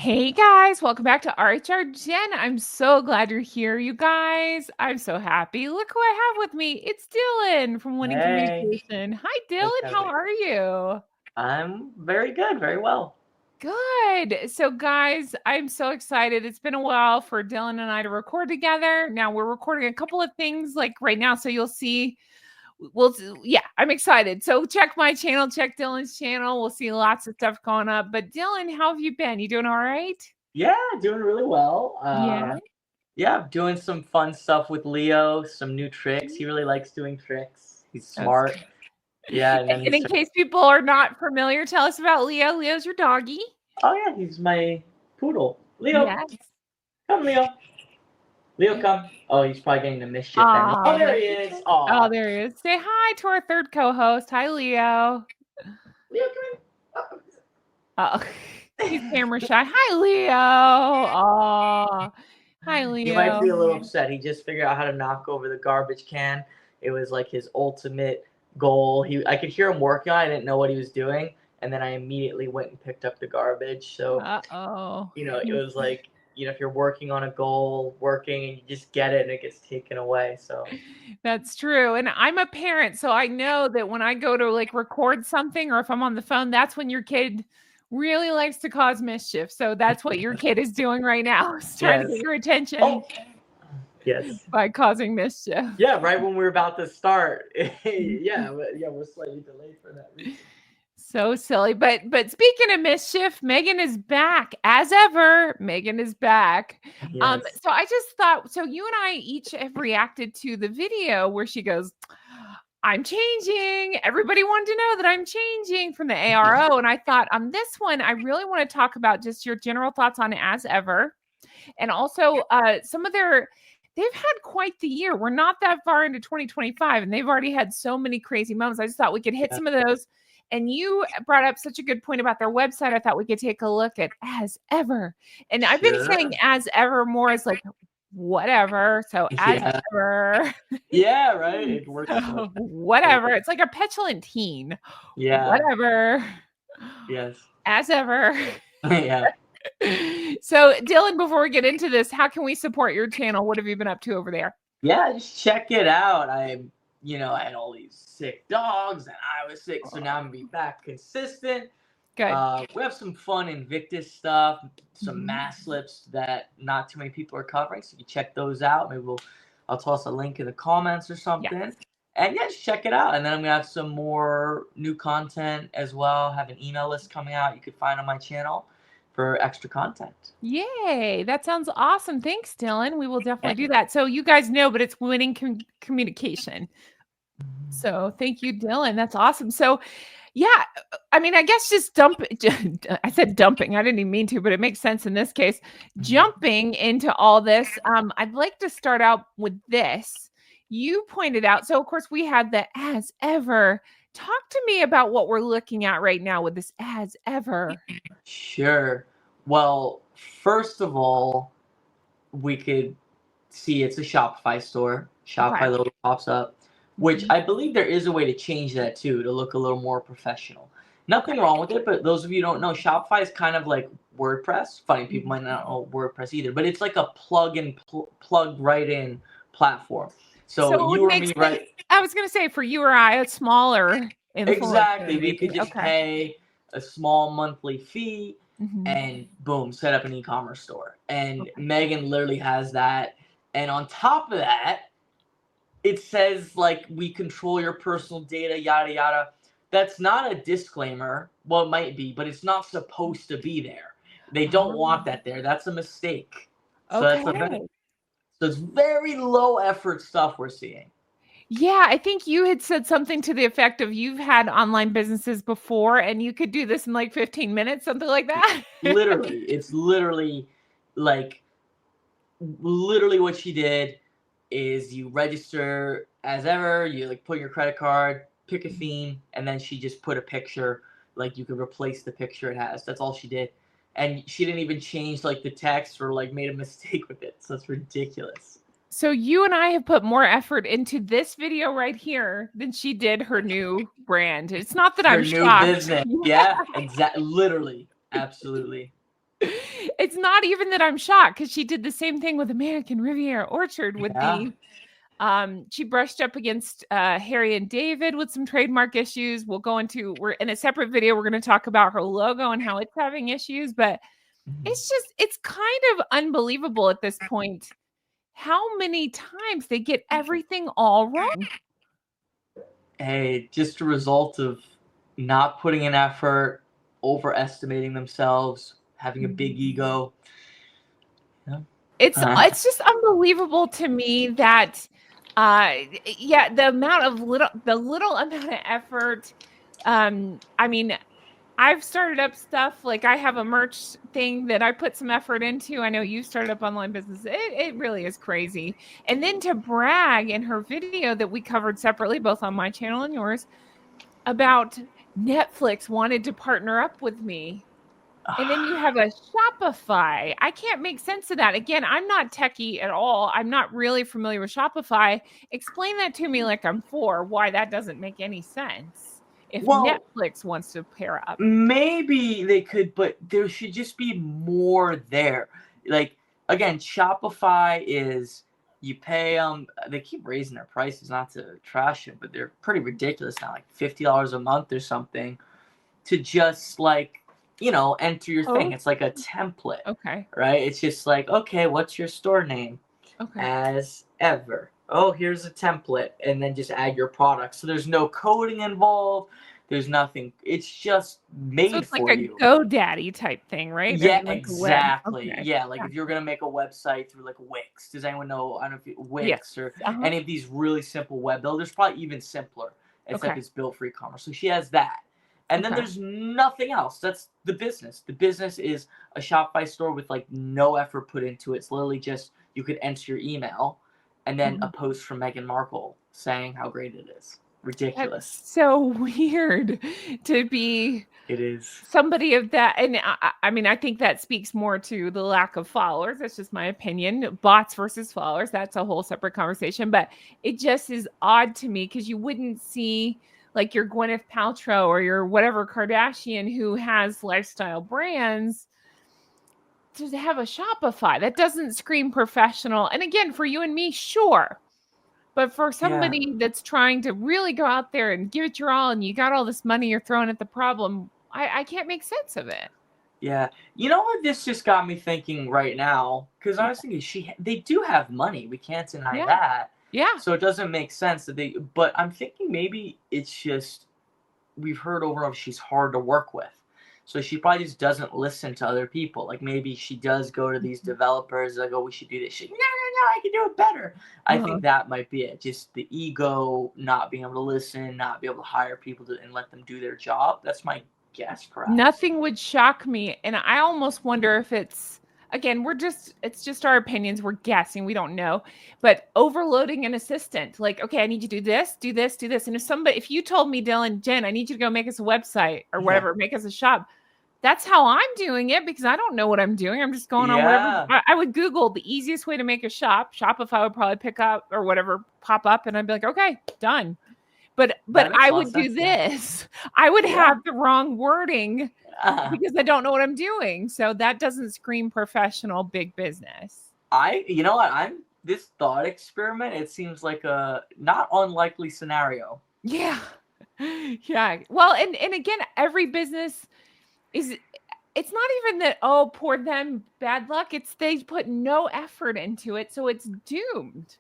Hey guys, welcome back to RHR Jen. I'm so glad you're here, you guys. I'm so happy. Look who I have with me. It's Dylan from Winning Hey, Communication. Hi, hey, Dylan. How Kevin. are you? I'm very good, very well. Good. So, guys, I'm so excited. It's been a while for Dylan and I to record together. Now we're recording a couple of things like right now, so you'll see. Yeah, I'm excited. So check my channel, check Dylan's channel. We'll see lots of stuff going up. But Dylan, how have you been? You doing all right? Yeah, doing really well. Yeah. Yeah, doing some fun stuff with Leo, some new tricks. He really likes doing tricks. He's That's smart. Yeah, and then And he's in case people are not familiar, tell us about Leo. Leo's your doggy. oh yeah, he's my poodle. Leo, Yes. come Leo. Leo, come. Oh, he's probably getting the mischief then. Oh, Oh, there that's he okay. is. Oh, Oh, there he is. Say hi to our third co-host. Hi, Leo. Leo, come Oh, he's in. camera shy. Hi, Leo. Oh, hi, He might Leo. be a little upset. He just figured out how to knock over the garbage can. It was like his ultimate goal. I could hear him working on it. I didn't know what he was doing, and then I immediately went and picked up the garbage. So, Uh-oh. it was like, if you're working on a goal, working, and you just get it and it gets taken away. So, That's true. And I'm a parent, so I know that when I go to like record something or if I'm on the phone, that's when your kid really likes to cause mischief. So that's what your kid is doing right now. Is trying to get yes. your attention Oh, yes. by causing mischief. Yeah, right when we were about to start. Yeah, we're slightly delayed for that reason. So silly. But speaking of mischief, Meghan is back as ever. Meghan is back. Yes. So I just thought, so you and I each have reacted to the video where she goes, I'm changing. Everybody wanted to know that I'm changing from the ARO. And I thought on this one, I really want to talk about just your general thoughts on as ever. And also some of they've had quite the year. We're not that far into 2025 and they've already had so many crazy moments. I just thought we could hit Yeah, some of those. And you brought up such a good point about their website. I thought we could take a look at as ever. And I've been saying sure. as ever more as like whatever. So as Yeah. ever. Yeah, right. It works So so whatever. It's like a petulant teen. yeah. Whatever. Yes. As ever. Yeah. So, Dylan, before we get into this, how can we support your channel? What have you been up to over there? Yeah, just check it out. I had all these sick dogs and I was sick, so now I'm gonna be back consistent. Good. We have some fun Invictus stuff, some Mhm. mass slips that not too many people are covering, so you can check those out. I'll toss a link in the comments or Yeah. something. And yeah, just check it out. And then I'm gonna have some more new content as well. Have an email list coming out you could find on my channel for extra content. Yay. That sounds awesome. Thanks, Dylan. We will definitely do that. So, you guys know, but it's winning communication. So, thank you, Dylan. That's awesome. So, yeah, I mean, I guess just I said dumping. I didn't even mean to, but it makes sense in this case. Jumping into all this, I'd like to start out with this. You pointed out, so of course we have the as ever. Talk to me about what we're looking at right now with this as ever. Sure. Well, first of all, we could see it's a Shopify store. Okay. Shopify logo pops up, which Mhm. I believe there is a way to change that too to look a little more professional. Okay. Nothing wrong with it, but those of you who don't know, Shopify is kind of like WordPress. Funny, people Mhm. might not know WordPress either, but it's like a plug right in platform. So So it would you or make me, sense. right? I was going to say for you or I, a smaller influencer, Exactly. We could maybe. just Okay. pay a small monthly fee Mhm. and boom, set up an e-commerce store. And Okay. Megan literally has that. And on top of that, it says like we control your personal data, yada yada. That's not a disclaimer. Well, it might be, but it's not supposed to be there. They don't want Oh, that there. That's a mistake. So that's a very okay. so it's very low effort stuff we're seeing. Yeah, I think you had said something to the effect of you've had online businesses before and you could do this in like 15 minutes, something like that. Literally, it's like literally what she did is you register as ever, you like put your credit card, pick a theme, and then she just put a picture, like you could replace the picture it has. That's all she did. And she didn't even change like the text or like made a mistake with it. So it's ridiculous. So you and I have put more effort into this video right here than she did her new brand. It's not that I'm Her new shocked. business. Yeah, exactly. Literally. Absolutely. It's not even that I'm shocked because she did the same thing with American Riviera Orchard with Yeah. she brushed up against Harry and David with some trademark issues. We're in a separate video. We're going to talk about her logo and how it's having issues, but it's kind of unbelievable at this point how many times they get everything all wrong. Hey, just a result of not putting in effort, overestimating themselves, having a big ego. Yeah. It's just unbelievable to me that yeah, the little amount of effort. I mean, I've started up stuff like I have a merch thing that I put some effort into. I know you started up online business. It really is crazy. And then to brag in her video that we covered separately, both on my channel and yours, about Netflix wanted to partner up with me. And then you have a Shopify. I can't make sense of that. Again, I'm not techie at all. I'm not really familiar with Shopify. Explain that to me like I'm four, why that doesn't make any sense. If Well, Netflix wants to pair up. maybe they could, but there should just be more there. Like, again, Shopify is you pay them. They keep raising their prices, not to trash it, but they're pretty ridiculous now, like $50 a month or something, to just enter your thing. Oh, It's like a template, okay. right? It's just like, okay, what's your store name? Okay. As ever. Oh, here's a template, and then just add your product. So there's no coding involved. There's nothing. It's just So made it's like for a you. GoDaddy type thing, right? Yeah, Like a web. exactly. Okay. Yeah, like if you're gonna make a website through like Wix. Does anyone know? I don't know if Yes. Wix or Uh-huh. any of these really simple web builders. Probably even simpler, except Okay. it's built for e-commerce. So she has that, and then Okay. there's nothing else. That's the business. The business is a Shopify store with like no effort put into it. It's literally just you could enter your email, and then a post from Meghan Markle saying how great it is. That's Ridiculous. so weird to be It is. somebody of that. And I mean, I think that speaks more to the lack of followers. That's just my opinion. Bots versus followers. That's a whole separate conversation. But it just is odd to me because you wouldn't see like your Gwyneth Paltrow or your whatever Kardashian who has lifestyle brands to have a Shopify. That doesn't scream professional. And again, for you and me, sure. But for Yeah. somebody that's trying to really go out there and give it your all and you got all this money you're throwing at the problem, I can't make sense of it. Yeah. You know what this just got me thinking right now? Because I Yeah. was thinking they do have money. We can't deny Yeah. that. Yeah. So it doesn't make sense that but I'm thinking maybe it's just, we've heard over and over she's hard to work with. So she probably just doesn't listen to other people. Like maybe she does go to these developers, like, oh, we should do this. She's like, no, I can do it better. I Uh-huh. think that might be it. Just the ego, not being able to listen, not be able to hire people and let them do their job. That's my guess, perhaps. Nothing would shock me. And I almost wonder if again, it's just our opinions. We're guessing. We don't know. But overloading an assistant, like, okay, I need you to do this, do this, do this. And if you told me, Dylan, Jen, I need you to go make us a website or whatever, make us a shop. That's how I'm doing it because I don't know what I'm doing. I'm just going on whatever. I would Google the easiest way to make a shop. Shopify would probably pick up or whatever, pop up, and I'd be like, okay, done. But That makes I a lot of would do sense, yeah. this. I would Yeah. have the wrong wording Uh, because I don't know what I'm doing. So that doesn't scream professional big business. you know what? This thought experiment. It seems like a not unlikely scenario. Yeah. Yeah. Well, and again, every business it's not even that, oh, poor them, bad luck. It's they put no effort into it, so it's doomed.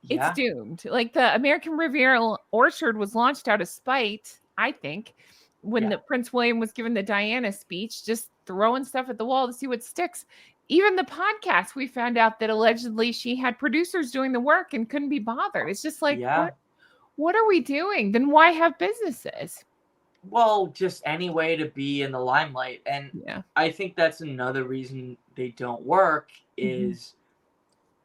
It's Yeah. doomed. Like the American Riviera Orchard was launched out of spite, I think, when the Prince William was given the Diana speech, just throwing stuff at the wall to see what sticks. Even the podcast, we found out that allegedly she had producers doing the work and couldn't be bothered. It's just like, what are we doing? Then why have businesses? Well, just any way to be in the limelight. And Yeah. I think that's another reason they don't work is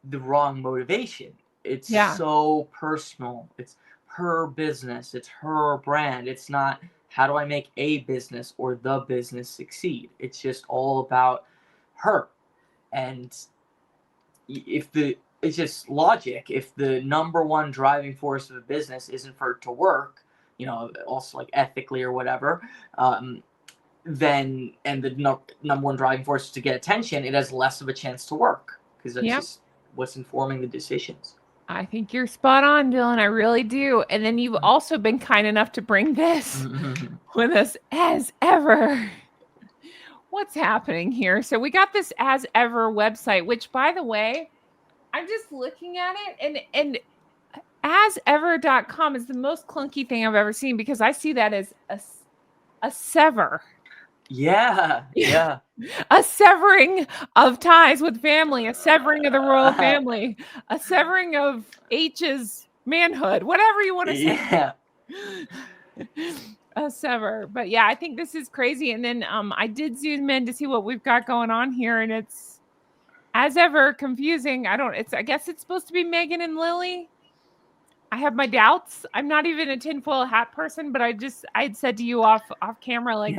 the wrong motivation. It's so personal. It's her business. It's her brand. It's not how do I make a business or the business succeed. It's just all about her. And it's just logic. If the number one driving force of a business isn't for it to work, also like ethically or whatever, then and the number one driving force is to get attention, it has less of a chance to work because that's just what's informing the decisions. I think you're spot on, Dylan. I really do. And then you've also been kind enough to bring this with us as ever. What's happening here? So we got this as ever website, which, by the way, I'm just looking at it, and asever.com is the most clunky thing I've ever seen, because I see that as a sever. Yeah. A severing of ties with family, a severing of the royal family, a severing of H's manhood, whatever you want to say. Yeah. A sever. But yeah, I think this is crazy. And then I did zoom in to see what we've got going on here, and it's as ever confusing. I guess it's supposed to be Meghan and Lily. I have my doubts. I'm not even a tinfoil hat person, but I had said to you off camera, like,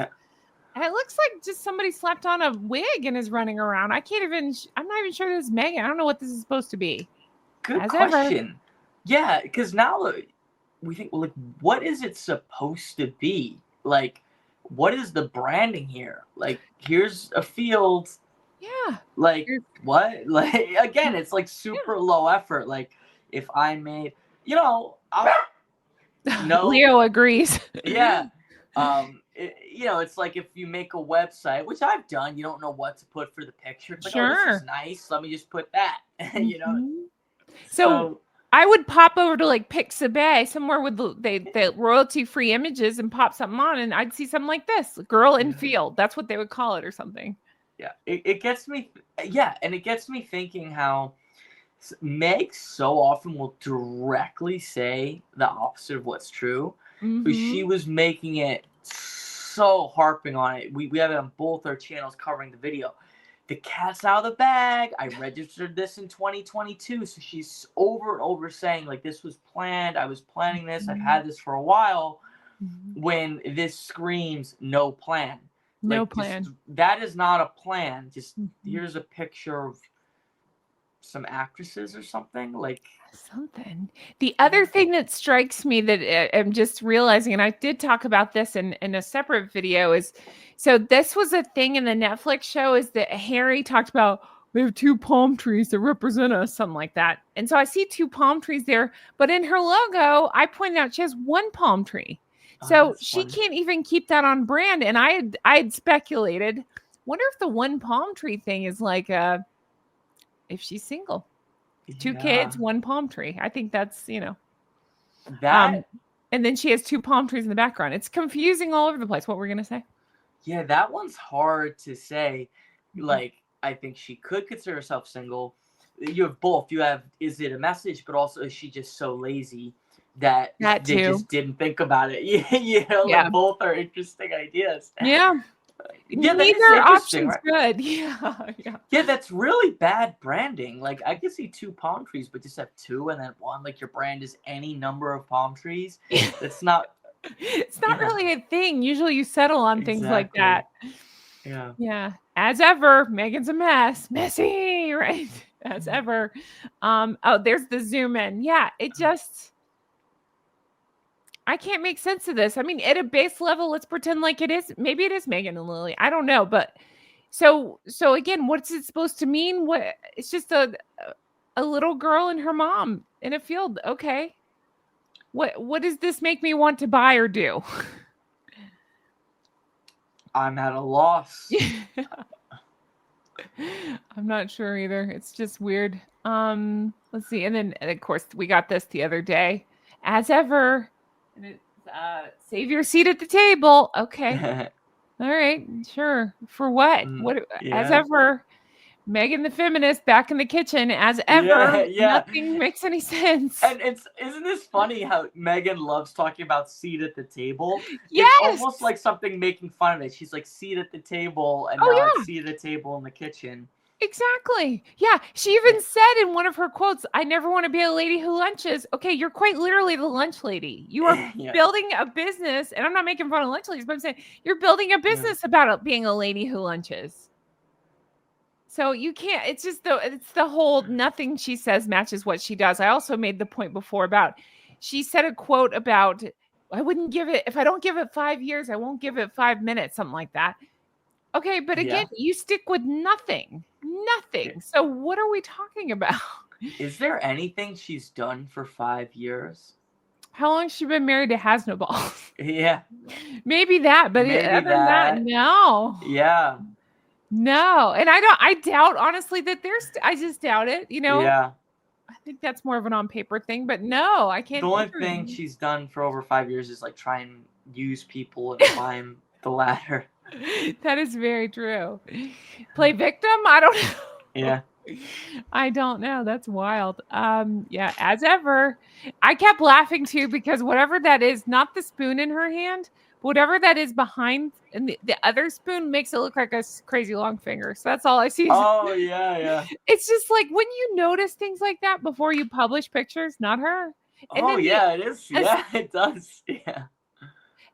and it looks like just somebody slapped on a wig and is running around. I'm not even sure this is Meghan. I don't know what this is supposed to be. Good question. Ever. Yeah, because now we think, well, like, what is it supposed to be? Like, what is the branding here? Like, here's a field. Yeah. Like, what? Like, again, it's like super low effort. Like, if I made, Leo agrees. Yeah. It's like if you make a website, which I've done, you don't know what to put for the picture. It's like, oh, this is nice. Let me just put that. So I would pop over to like Pixabay, somewhere with the royalty-free images, and pop something on, and I'd see something like this, girl in field. That's what they would call it, or something. Yeah, it gets me. Yeah, and it gets me thinking how Meg so often will directly say the opposite of what's true. But she was making it so harping on it. We have it on both our channels covering the video. The cat's out of the bag. I registered this in 2022. So she's over and over saying, like, this was planned. I was planning this. I've had this for a while. When this screams no plan. No plan. That is not a plan. Just here's a picture of some actresses or something. Like something. The other thing that strikes me that I'm just realizing, and I did talk about this in a separate video, is so this was a thing in the Netflix show, is that Harry talked about, we have 2 palm trees that represent us, something like that. And so I see 2 palm trees there, but in her logo, I pointed out she has 1 palm tree. So she can't even keep that on brand. And I had speculated, wonder if the 1 palm tree thing is like if she's single. 2 kids, 1 palm tree. I think that's, that. And then she has 2 palm trees in the background. It's confusing all over the place. What we're gonna say? Yeah, that one's hard to say. Like, I think she could consider herself single. You have both. You have, is it a message, but also is she just so lazy that they just didn't think about it? Like, both are interesting ideas. Yeah. Neither option's good. Yeah, that's really bad branding. Like, I could see 2 palm trees, but just have 2 and then 1. Like, your brand is any number of palm trees. It's not really a thing. Usually you settle on things like that. Yeah. As ever, Meghan's a mess. Messy, right? As ever. There's the zoom in. Yeah, it just, I can't make sense of this. I mean, at a base level, let's pretend like it is. Maybe it is Meghan and Lily. I don't know. But so again, what's it supposed to mean? What? It's just a little girl and her mom in a field. Okay. What does this make me want to buy or do? I'm at a loss. I'm not sure either. It's just weird. Let's see. And then, of course, we got this the other day. As ever. And it's save your seat at the table. Okay. All right. Sure. For what? As ever, Meghan the feminist back in the kitchen. As ever, nothing makes any sense. And isn't this funny how Meghan loves talking about seat at the table? Yes. It's almost like something making fun of it. She's like, seat at the table, and now it's seat at the table in the kitchen. Exactly. Yeah. She even said in one of her quotes, I never want to be a lady who lunches. Okay, you're quite literally the lunch lady. You are building a business, and I'm not making fun of lunch ladies, but I'm saying you're building a business about being a lady who lunches. So you can't, it's just the whole nothing she says matches what she does. I also made the point before about, she said a quote about I wouldn't give it, if I don't give it 5 years, I won't give it 5 minutes, something like that. Okay, but again, you stick with nothing. Nothing. So what are we talking about? Is there anything she's done for 5 years? How long has she been married to Hasnobal? Yeah. Maybe that, but Maybe other than that, no. Yeah. No. And I doubt, honestly, that I just doubt it, you know? Yeah. I think that's more of an on paper thing, but no, I can't. The only thing she's done for over 5 years is like try and use people and climb the ladder. That is very true. Play victim? I don't know. Yeah. I don't know. That's wild. Yeah, as ever. I kept laughing too because whatever that is, not the spoon in her hand, but whatever that is behind, and the other spoon makes it look like a crazy long finger. So that's all I see. Oh, yeah. It's just like when you notice things like that before you publish pictures, not her. And Oh, yeah, it is. Yeah, it does. Yeah.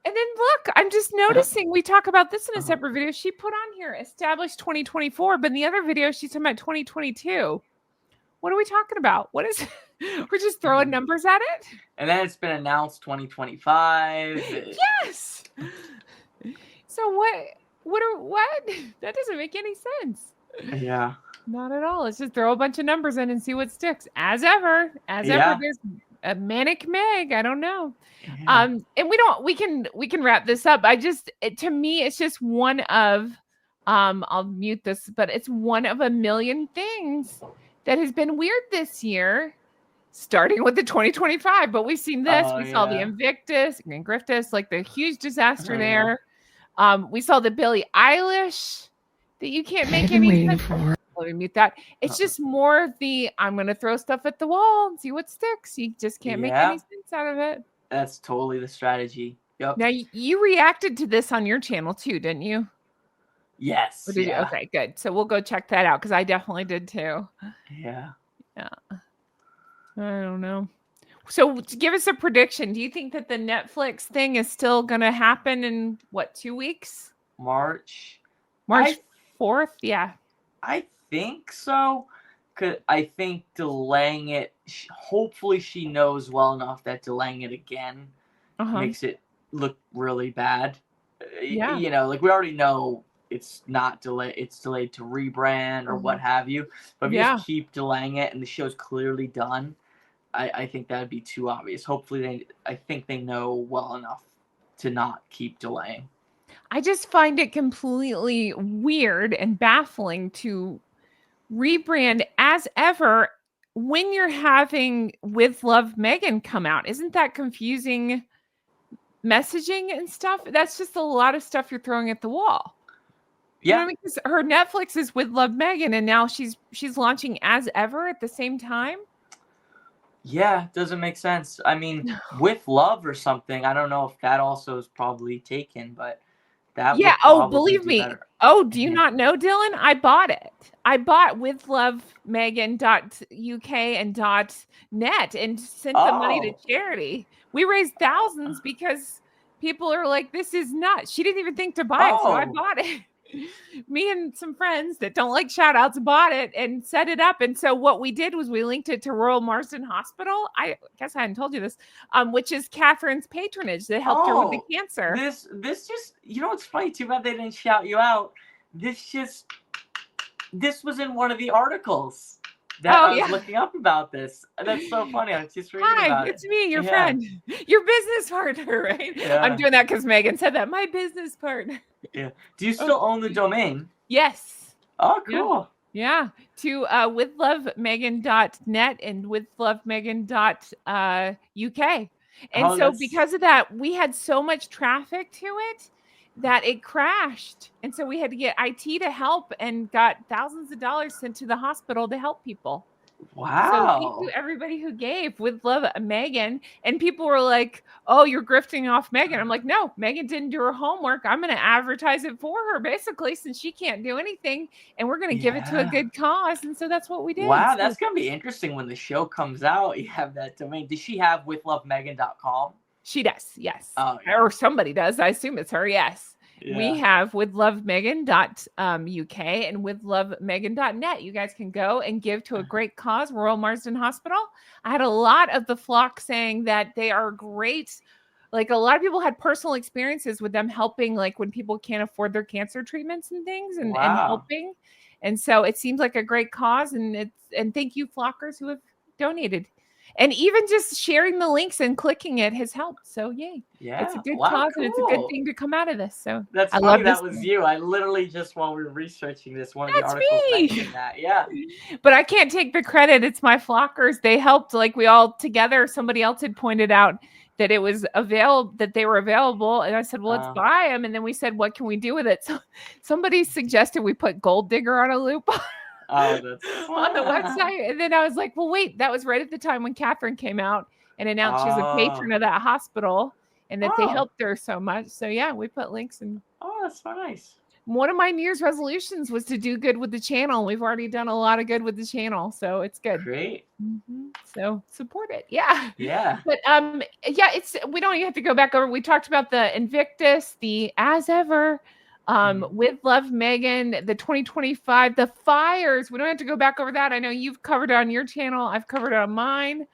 And then look, I'm just noticing, we talk about this in a separate video. She put on here established 2024, but in the other video, she's talking about 2022. What are we talking about? What is we're just throwing numbers at it? And then it's been announced 2025. Yes. So what? That doesn't make any sense. Yeah. Not at all. Let's just throw a bunch of numbers in and see what sticks. As ever, there's a manic Meg. I don't know. Yeah. And we can wrap this up. To me, it's just one of, I'll mute this, but it's one of a million things that has been weird this year, starting with the 2025. But we've seen this. We saw the Invictus and Griftus, like the huge disaster there. We saw the Billie Eilish that you can't make any sense. Let me mute that. It's just more of the, I'm going to throw stuff at the wall and see what sticks. You just can't make any sense out of it. That's totally the strategy. Yep. Now, you reacted to this on your channel too, didn't you? Yes. Or did you? Okay, good. So we'll go check that out because I definitely did too. Yeah. I don't know. So give us a prediction. Do you think that the Netflix thing is still going to happen in 2 weeks? March 4th? Yeah. I think so. I think delaying it, hopefully she knows well enough that delaying it again makes it look really bad. Yeah. You know, like we already know it's not delayed, it's delayed to rebrand or what have you. But if you just keep delaying it and the show's clearly done, I think that would be too obvious. Hopefully I think they know well enough to not keep delaying. I just find it completely weird and baffling to rebrand as ever when you're having With Love Meghan come out. Isn't that confusing messaging and stuff? That's just a lot of stuff you're throwing at the wall. Yeah. You know what I mean? 'Cause her Netflix is With Love Meghan, and now she's launching As Ever at the same time. Yeah, doesn't make sense. I mean, With Love or something. I don't know if that also is probably taken, but that believe me. Better. Oh, do you not know, Dylan? I bought it. I bought withlovemegan.uk and .net and sent the money to charity. We raised thousands because people are like, this is nuts. She didn't even think to buy it, so I bought it. Me and some friends that don't like shout outs bought it and set it up. And so what we did was we linked it to Royal Marsden Hospital. I guess I hadn't told you this, which is Catherine's patronage that helped her with the cancer. This just, you know, it's funny. Too bad they didn't shout you out. This was in one of the articles that I was looking up about this. That's so funny. I was just reading about it. It's me, your friend, your business partner, right? Yeah. I'm doing that because Meghan said that. My business partner. Yeah. Do you still own the domain? Yes. Oh, cool. Yeah. To withlovemegan.net and withlovemegan.uk. And because of that, we had so much traffic to it that it crashed. And so we had to get IT to help and got thousands of dollars sent to the hospital to help people. Wow. So thank you everybody who gave With Love Meghan. And people were like, oh, you're grifting off Meghan. I'm like, no, Meghan didn't do her homework. I'm going to advertise it for her, basically, since she can't do anything. And we're going to give it to a good cause. And so that's what we did. Wow, that's going to be interesting when the show comes out. You have that domain. Does she have withlovemegan.com? She does, yes. Or somebody does. I assume it's her, yes. Yeah. We have withlovemegan.uk and withlovemegan.net. You guys can go and give to a great cause, Royal Marsden Hospital. I had a lot of the flock saying that they are great like a lot of people had personal experiences with them helping, like when people can't afford their cancer treatments and things, and Wow. helping. And so it seems like a great cause, and thank you flockers who have donated. And even just sharing the links and clicking it has helped. So yay. It's a Yeah. good Wow, cause and it's a good cool. thing to come out of this. So That's I funny love this. that was you. I literally just, while we were researching this, one of the That's articles me. mentioned that. Yeah. But I can't take the credit. It's my flockers. They helped, like we all together. Somebody else had pointed out that it was available, that they were available. And I said, well, let's buy them. And then we said, what can we do with it? So somebody suggested we put Gold Digger on a loop Oh, that's on the website. And then I was like, well, wait, that was right at the time when Catherine came out and announced she was a patron of that hospital and that they helped her so much. So yeah, we put links in. Oh, that's so nice. One of my New Year's resolutions was to do good with the channel. We've already done a lot of good with the channel, so it's good. Great. So support it. Yeah. Yeah. But yeah, we don't even have to go back over. We talked about the Invictus, the As Ever, with Love Meghan, the 2025, the fires. We don't have to go back over that. I know you've covered it on your channel. I've covered it on mine.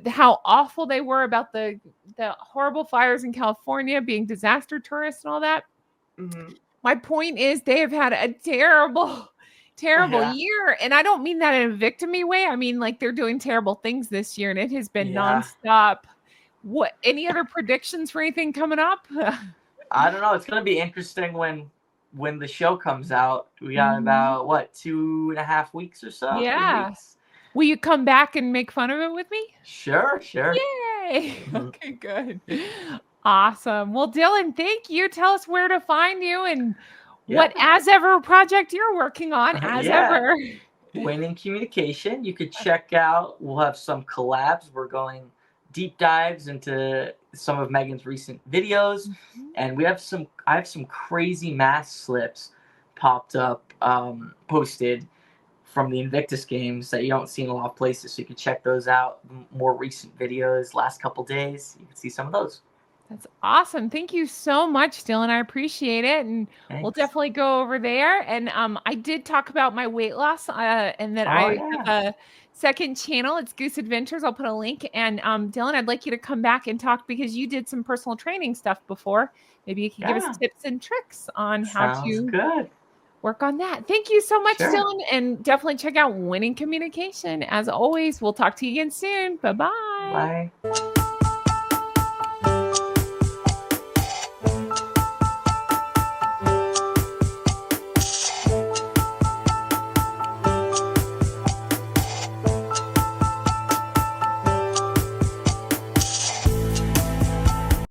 How awful they were about the horrible fires in California, being disaster tourists and all that. My point is they have had a terrible year. And I don't mean that in a victimy way. I mean, like, they're doing terrible things this year and it has been nonstop. What, any other predictions for anything coming up? I don't know. It's going to be interesting when the show comes out. We got about, 2.5 weeks or so? Yeah. 3 weeks? Will you come back and make fun of it with me? Sure. Yay. Okay, good. Awesome. Well, Dylan, thank you. Tell us where to find you and what As Ever project you're working on. As Ever. Winning Communication. You could check out. We'll have some collabs. We're going deep dives into some of Meghan's recent videos, and I have some crazy mask slips popped up, posted from the Invictus games that you don't see in a lot of places. So you can check those out. More recent videos, last couple days. You can see some of those. That's awesome. Thank you so much, Dylan. I appreciate it. And we'll definitely go over there. And I did talk about my weight loss and that I have a second channel. It's Goose Adventures. I'll put a link. And Dylan, I'd like you to come back and talk because you did some personal training stuff before. Maybe you can give us tips and tricks on how to work on that. Thank you so much, Dylan. And definitely check out Winning Communication. As always, we'll talk to you again soon. Bye-bye. Bye.